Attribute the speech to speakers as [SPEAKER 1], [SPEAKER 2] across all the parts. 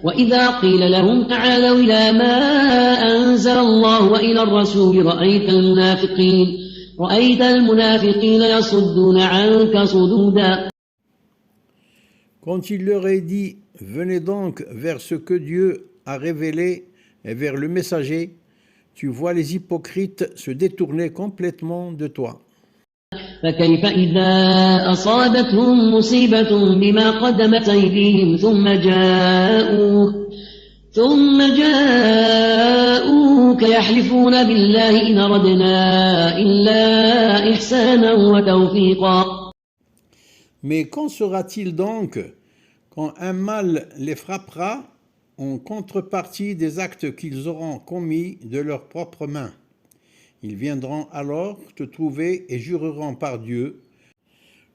[SPEAKER 1] وإذا قيل لهم تعالوا إلى ما أنزل الله وإلى الرسول رأيت المنافقين يصدون عنك صدودا.
[SPEAKER 2] Quand il leur est dit, venez donc vers ce que Dieu a révélé et vers le messager, tu vois les hypocrites se détourner complètement de toi.
[SPEAKER 1] فكيف إذا أصابتهم مصيبة بما قدمت أيديهم ثم جاءوك يحلفون بالله إن أردنا إلا إحسانا وتوفيقا.
[SPEAKER 2] Mais qu'en sera-t-il donc quand un mal les frappera en contrepartie des actes qu'ils auront commis de leurs propres mains? Ils viendront alors te trouver et jureront par Dieu,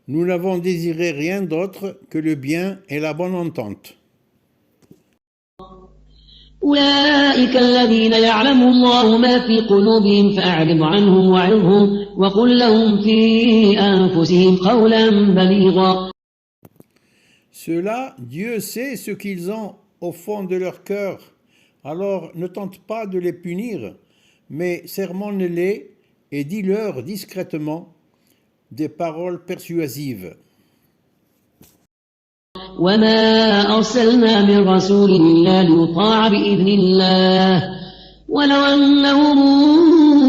[SPEAKER 2] nous n'avons désiré rien d'autre que le bien et la bonne entente.
[SPEAKER 1] أولئك الذين يعلم الله ما في قلوبهم فأعرض عنهم وعظهم وقل لهم في أنفسهم قولا بليغا.
[SPEAKER 2] Ceux-là, Dieu sait ce qu'ils ont au fond de leur cœur, alors ne tente pas de les punir, mais sermonne-les et dis-leur discrètement des paroles persuasives.
[SPEAKER 1] وما أرسلنا من رسول إلا ليطاع بإذن الله ولو أنهم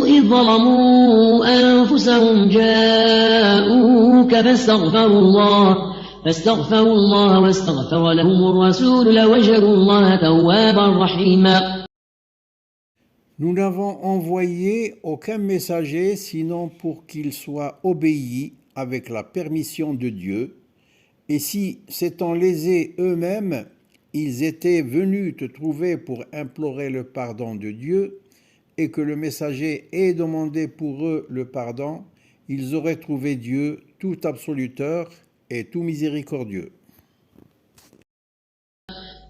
[SPEAKER 1] إذ ظلموا أنفسهم جاءوك فاستغفروا الله واستغفر لهم الرسول لوجدوا الله توابا رحيما.
[SPEAKER 2] Nous n'avons envoyé aucun messager sinon pour qu'il soit obéi avec la permission de Dieu. Et si, s'étant lésés eux-mêmes, ils étaient venus te trouver pour implorer le pardon de Dieu, et que le messager ait demandé pour eux le pardon, ils auraient trouvé Dieu tout absoluteur et tout miséricordieux.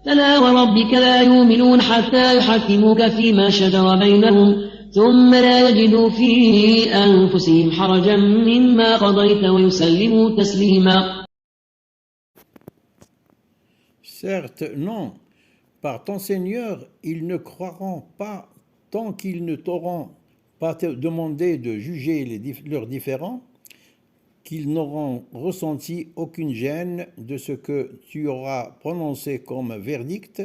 [SPEAKER 1] فلا وربك لا يؤمنون حتى يحكموك فيما شجر بينهم ثم لا يجدوا في أنفسهم حرجا مما قضيت ويسلموا تسليما.
[SPEAKER 2] Certes, non, par ton Seigneur, ils ne croiront pas tant qu'ils ne t'auront pas demandé de juger leurs différends, qu'ils n'auront ressenti aucune gêne de ce que tu auras prononcé comme verdict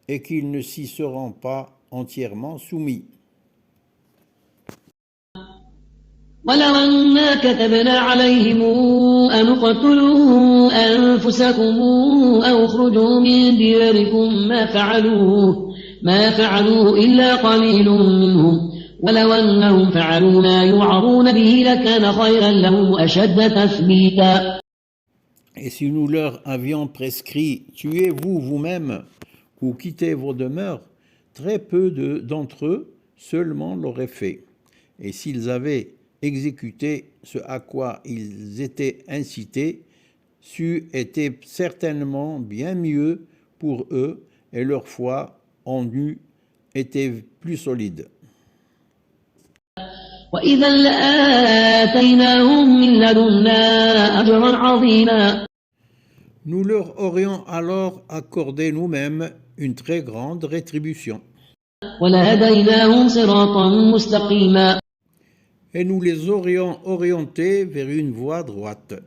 [SPEAKER 2] et qu'ils ne s'y seront pas entièrement soumis.
[SPEAKER 1] ولو أنا كتبنا عليهم أن اقتلوا أنفسكم أو اخرجوا من دياركم ما فعلوه إلا قليل منهم ولو أنهم فعلوا ما يوعظون به لكان خيرا لهم وأشد تثبيتا.
[SPEAKER 2] Et si nous leur avions prescrit, tuez-vous vous-même ou quittez vos demeures, très peu d'entre eux seulement l'auraient fait. Et s'ils avaient exécuté ce à quoi ils étaient incités, c'eût été certainement bien mieux pour eux et leur foi en eût été plus solide.
[SPEAKER 1] وإذا لآتيناهم من لدنا أجرا عظيما.
[SPEAKER 2] Nous leur aurions alors accordé nous-mêmes une très grande rétribution.
[SPEAKER 1] ولهديناهم صراطا مستقيما.
[SPEAKER 2] Et nous les aurions orientés vers une voie droite.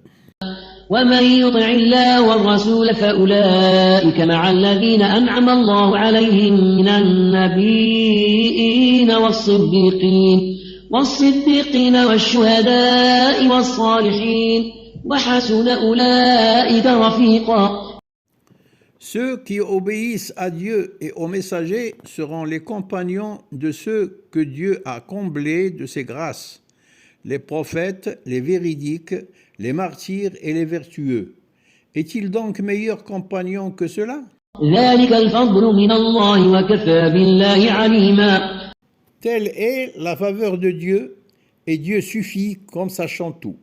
[SPEAKER 1] ومن يطع الله والرسول فأولئك مع الذين أنعم الله عليهم من النبيين والصديقين والشهداء والصالحين وحسن أولئك رفيقا.
[SPEAKER 2] Ceux qui obéissent à Dieu et aux messagers seront les compagnons de ceux que Dieu a comblés de ses grâces, les prophètes, les véridiques, les martyrs et les vertueux. Est-il donc meilleur compagnon que cela?
[SPEAKER 1] ذلك الفضل من الله وكفى بالله عليما.
[SPEAKER 2] Telle est la faveur de Dieu, et Dieu suffit comme sachant tout.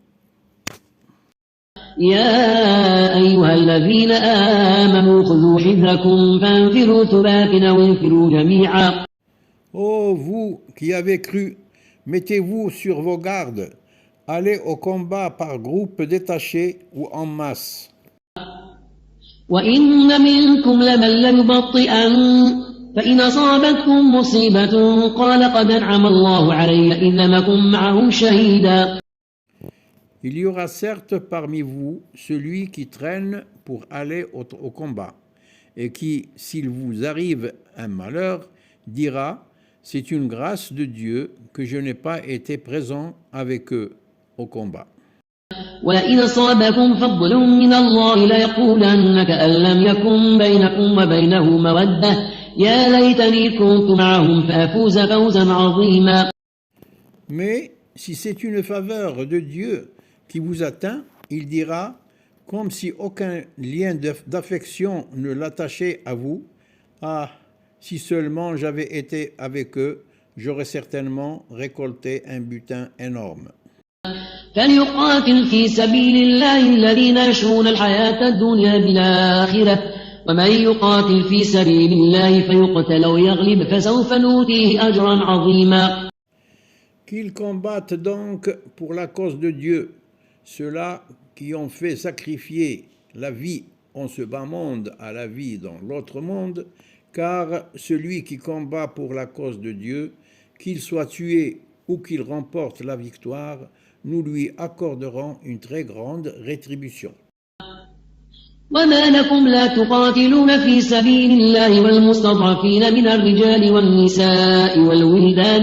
[SPEAKER 1] يا أيها الذين آمنوا خذوا حذركم فانفروا ثبات أو انفروا جميعا.
[SPEAKER 2] Ô vous qui avez cru, mettez-vous sur vos gardes, allez au combat par groupe détaché ou en masse.
[SPEAKER 1] وإن منكم لمن ليبطئن فإن أصابتكم مصيبة قال قد أنعم الله علي إذ لم أكن معهم شهيدا.
[SPEAKER 2] Il y aura certes parmi vous celui qui traîne pour aller au combat, et qui, s'il vous arrive un malheur, dira « C'est une grâce de Dieu que je n'ai pas été présent avec eux au combat. »
[SPEAKER 1] ولئن أصابكم فضل من الله ليقولن كأن لم يكن بينكم وبينه مودة يا ليتني كنت معهم فأفوز فوزا عظيما.
[SPEAKER 2] Mais si c'est une faveur de Dieu qui vous atteint, il dira, comme si aucun lien d'affection ne l'attachait à vous, « Ah, si seulement j'avais été avec eux, j'aurais certainement récolté un butin énorme. »
[SPEAKER 1] فليقاتل في سبيل الله الذين يشرون الحياة الدنيا بالآخرة ومن يقاتل في سبيل الله فيقتل أو يغلب فسوف نؤتيه أجرا عظيما.
[SPEAKER 2] Qu'ils combattent donc pour la cause de Dieu, ceux-là qui ont fait sacrifier la vie en ce bas monde à la vie dans l'autre monde, car celui qui combat pour la cause de Dieu, qu'il soit tué ou qu'il remporte la victoire, nous lui accorderons une très grande rétribution.
[SPEAKER 1] وما لكم لا تقاتلون في سبيل الله والمستضعفين من الرجال والنساء والولدان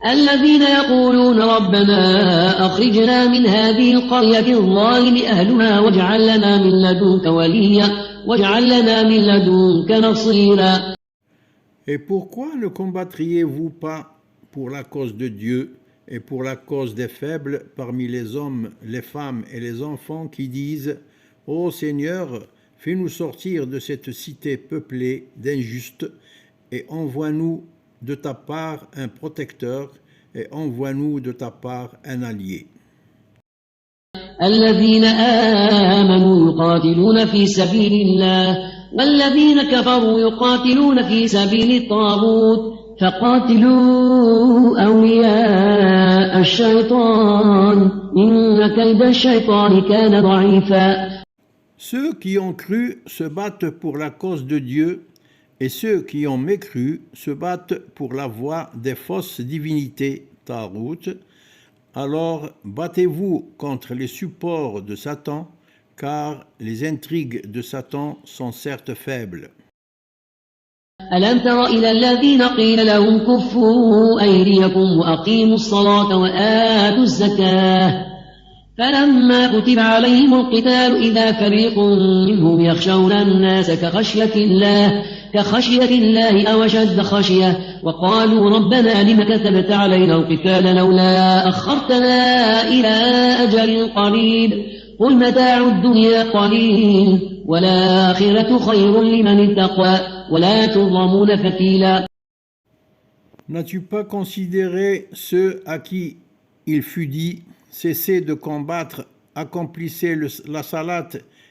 [SPEAKER 1] الذين يقولون ربنا أخرجنا من هذه القرية الظالم أهلها واجعل لنا من لدنك وليا واجعل لنا من لدنك نصيرا.
[SPEAKER 2] Et pourquoi ne combattriez-vous pas pour la cause de Dieu et pour la cause des faibles parmi les hommes, les femmes et les enfants qui disent « Ô Seigneur, fais-nous sortir de cette cité peuplée d'injustes et envoie-nous de ta part un protecteur et envoie-nous de ta part un allié. »
[SPEAKER 1] الذين آمنوا يقاتلون في سبيل الله والذين كفروا يقاتلون في سبيل الطاغوت فقاتلوا أولياء الشيطان إن كيد الشيطان كان ضعيفا.
[SPEAKER 2] Ceux qui ont cru se battent pour la cause de Dieu et ceux qui ont mécru se battent pour la voie des fausses divinités, Tarout. Alors battez-vous contre les supports de Satan, car les intrigues de Satan sont certes faibles.
[SPEAKER 1] ألم تر إلى الذين قيل لهم كفوا أيديكم وأقيموا الصلاة وآتوا الزكاة فلما كتب عليهم القتال إذا فريق منهم يخشون الناس كخشية الله أو أشد خشية وقالوا ربنا لم كتبت علينا القتال لولا أخرتنا إلى أجل قريب قل متاع الدنيا قليل والآخرة خير لمن اتقى ولا تظلمون فتيلا.
[SPEAKER 2] N'as-tu pas considéré ceux à qui il fut dit « Cessez de combattre, accomplissez la salat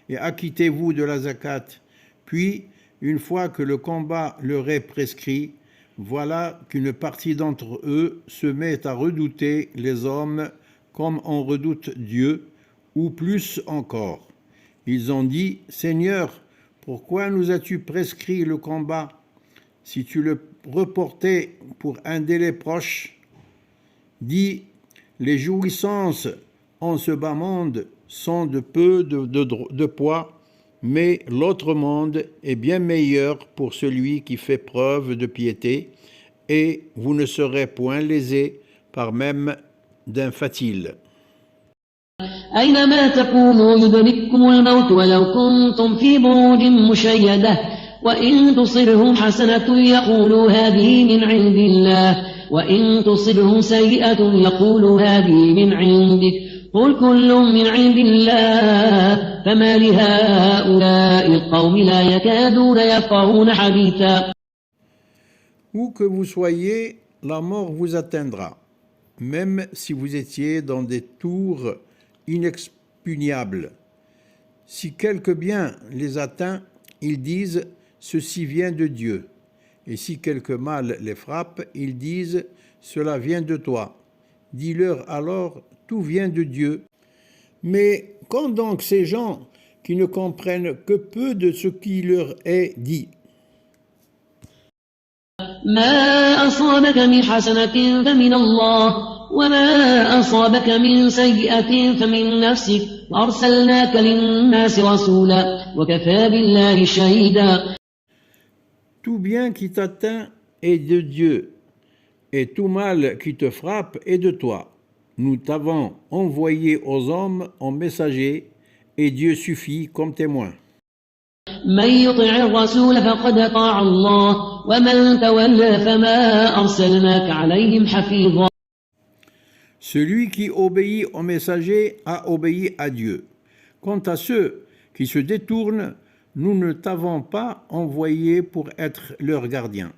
[SPEAKER 2] et acquittez-vous de la zakat. » Puis, une fois que le combat leur est prescrit, voilà qu'une partie d'entre eux se met à redouter les hommes comme on redoute Dieu, ou plus encore. Ils ont dit « Seigneur, pourquoi nous as-tu prescrit le combat? Si tu le reportais pour un délai proche, dis, les jouissances en ce bas monde sont de peu de poids, mais l'autre monde est bien meilleur pour celui qui fait preuve de piété, et vous ne serez point lésés par même d'un fatil.
[SPEAKER 1] أينما تكونوا يدرككم الموت ولو كنتم في بروج مشيدة وإن تصبهم حسنة يقولوا هذه من عند الله وإن تصبهم سيئة يقولوا هذه من عندك قل كل من عند الله فما لهؤلاء القوم لا يكادون يفقهون حديثا.
[SPEAKER 2] Où que vous soyez, la mort vous atteindra, même si vous étiez dans des tours inexpugnables. Si quelque bien les atteint, ils disent « Ceci vient de Dieu ». Et si quelque mal les frappe, ils disent « Cela vient de toi ». Dis-leur alors « Tout vient de Dieu ». Mais quand donc ces gens qui ne comprennent que peu de ce qui leur est dit.
[SPEAKER 1] ما أصابك من حسنة فمن الله وما أصابك من سيئة فمن نفسك وأرسلناك للناس رسولا وكفى بالله شهيدا.
[SPEAKER 2] Tout bien qui t'atteint est de Dieu, et tout mal qui te frappe est de toi. Nous t'avons envoyé aux hommes en messager, et Dieu suffit comme témoin.
[SPEAKER 1] من يطع الرسول فقد أطاع الله ومن تولى فما أرسلناك عليهم حفيظا.
[SPEAKER 2] Celui qui obéit au messager a obéi à Dieu. Quant à ceux qui se détournent, nous ne t'avons pas envoyé pour être leurs gardiens.